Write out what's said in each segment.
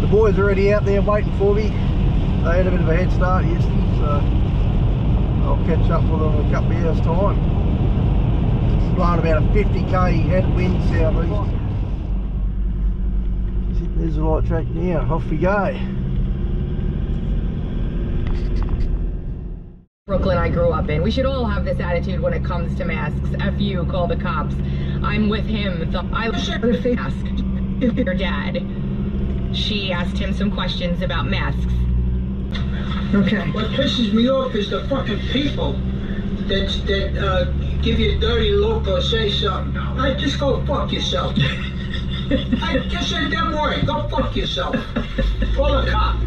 The boys are already out there waiting for me. They had a bit of a head start yesterday, so I'll catch up with them in a couple of hours time. Blowing about a 50k headwind southeast. There's the light track now, off we go. Brooklyn I grew up in. We should all have this attitude when it comes to masks. F you, call the cops. I'm with him. I should ask your dad. She asked him some questions about masks. Okay. What pisses me off is the fucking people that give you a dirty look or say something. Hey, just go fuck yourself. I just said that word. Go fuck yourself. Call a cop.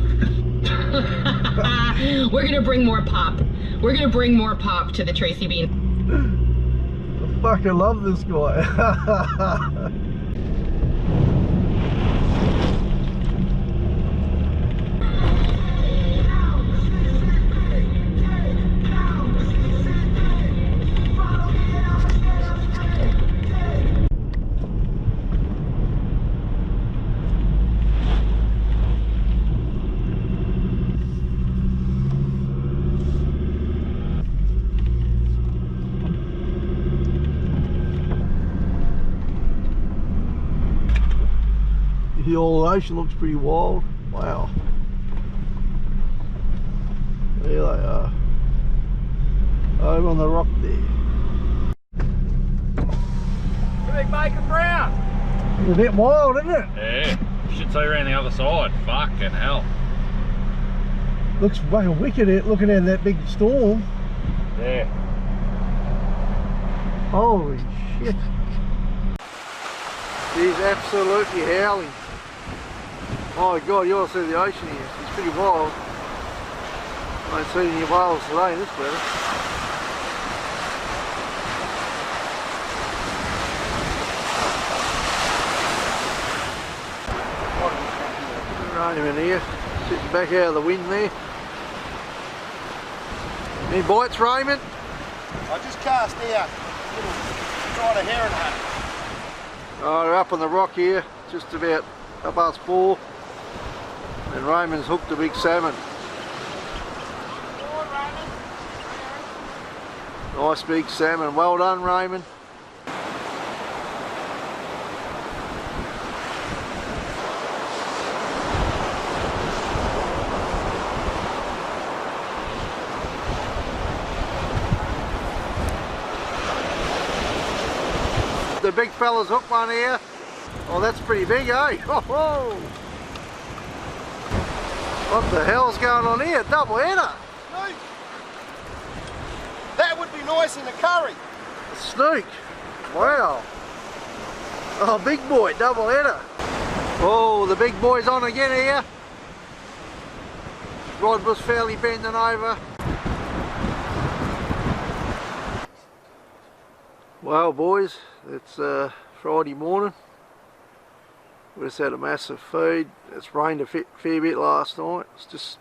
We're gonna bring more pop. We're gonna bring more pop to the Tracy Bean. I fucking love this guy. The old ocean looks pretty wild. Wow. There they are. Over on the rock there. Big bacon brown. It's a bit wild, isn't it? Yeah. Should see around the other side. Fucking hell. Looks fucking wicked looking at that big storm. Yeah. Holy shit. He's absolutely howling. Oh my god, you ought to see the ocean here. It's pretty wild. I ain't seen any whales today in this weather. Raymond here, sitting back out of the wind there. Any bites, Raymond? I just cast out a little, tried a heron hunt. Oh, we're up on the rock here, just about 4:30. And Raymond's hooked a big salmon. Nice big salmon. Well done, Raymond. The big fella's hooked one here. Oh, that's pretty big, eh? Oh, oh. What the hell's going on here? Double header. Snook. That would be nice in a curry. Snook. Wow. Oh, big boy, double header. Oh, the big boy's on again here. Rod was fairly bending over. Well, boys, it's Friday morning. We just had a massive feed. It's rained a fair bit last night. It's just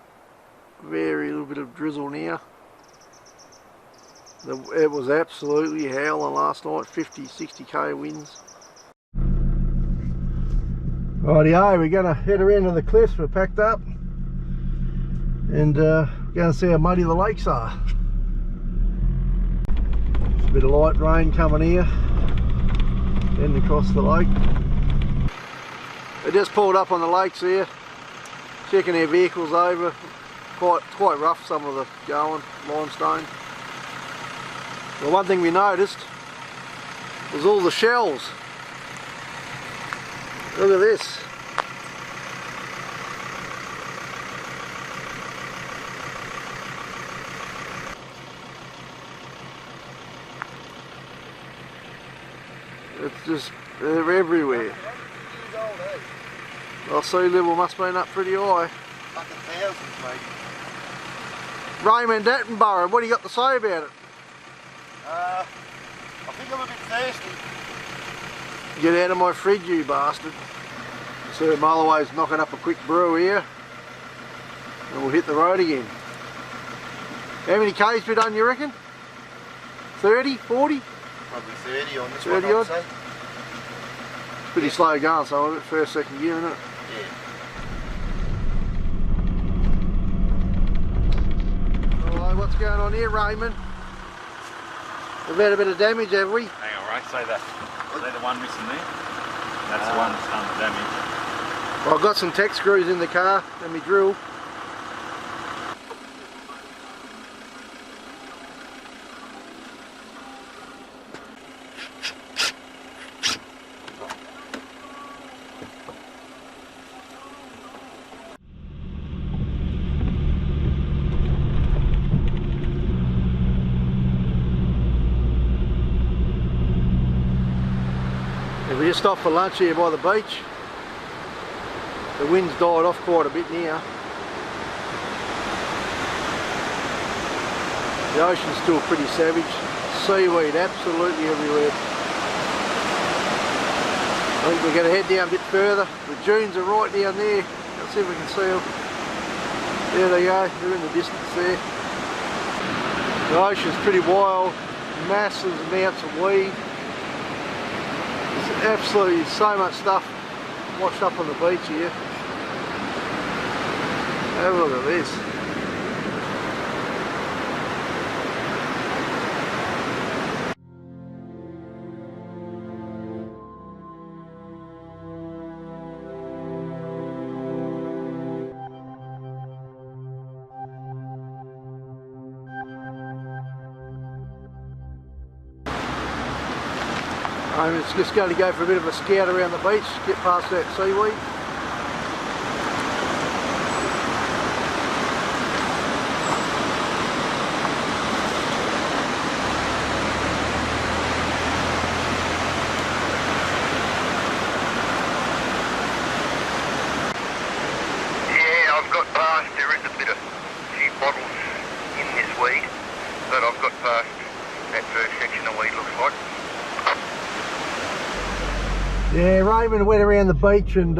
very little bit of drizzle now. It was absolutely howling last night, 50-60k winds. Rightio, we're going to head around to the cliffs. We're packed up and going to see how muddy the lakes are. There's a bit of light rain coming here, heading across the lake. They just pulled up on the lakes here, checking their vehicles over. Quite rough, some of the going, limestone. Well, one thing we noticed was all the shells. Look at this. It's just, they're everywhere. Well, sea level must have been up pretty high. Fucking thousands, mate. Raymond Attenborough, what do you got to say about it? I think I'm a bit thirsty. Get out of my fridge, you bastard. So Mulloway's knocking up a quick brew here. And we'll hit the road again. How many Ks we done, you reckon? 30, 40? Probably 30 on this 30 one, I'd odd? say. It's pretty slow going, so I'm at first, second gear, isn't it? Yeah. what's going on here, Raymond? We've had a bit of damage, have we? Hang on, Ray, say that. Is that the one missing there? That's the one that's done the damage. Well, I've got some tech screws in the car and my drill. We just stopped for lunch here by the beach. The wind's died off quite a bit now. The ocean's still pretty savage. Seaweed absolutely everywhere. I think we're going to head down a bit further. The dunes are right down there. Let's see if we can see them. There they go, they're in the distance there. The ocean's pretty wild, massive amounts of weed. There's absolutely so much stuff washed up on the beach here. Have a look at this. I'm just going to go for a bit of a scout around the beach, get past that seaweed. Yeah, I've got past, there is a few bottles in this weed, but I've got past that first section of weed, looks like. Yeah, Raymond went around the beach and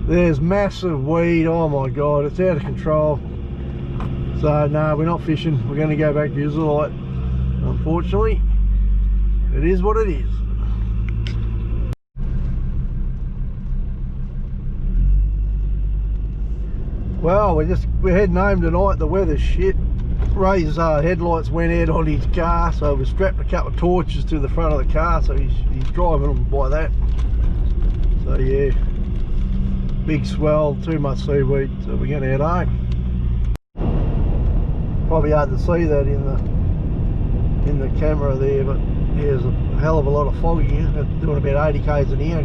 there's massive weed. Oh my god, it's out of control. So no, we're not fishing. We're going to go back to Israelite. Unfortunately, it is what it is. Well, we're heading home tonight. The weather's shit. Ray's headlights went out on his car, so we strapped a couple of torches to the front of the car, so he's driving them by that. So yeah, big swell, too much seaweed, so we're going to head home. Probably hard to see that in the camera there, but yeah, there's a hell of a lot of fog here. Doing about 80 k's an hour,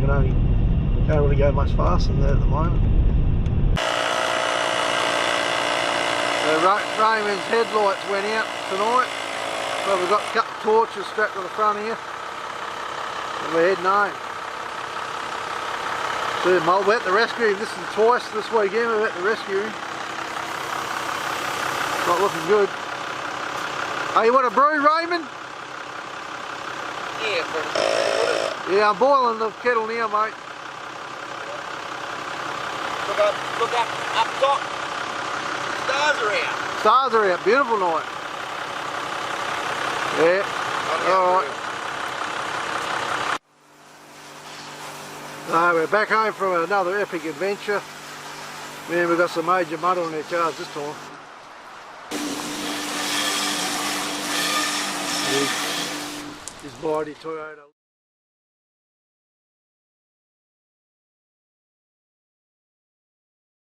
can't really go much faster than that at the moment. Raymond's headlights went out tonight, so we've got a couple of torches strapped to the front here, and we're heading home. So we're at the rescue. This is twice this weekend we're at the rescue. Not looking good. Hey, you want a brew, Raymond? Yeah, but Yeah, I'm boiling the kettle now, mate. look up top. Stars are out. Stars are out, beautiful night. Yeah, alright. So we're back home from another epic adventure. Man, we've got some major mud on our cars this time. This mighty Toyota.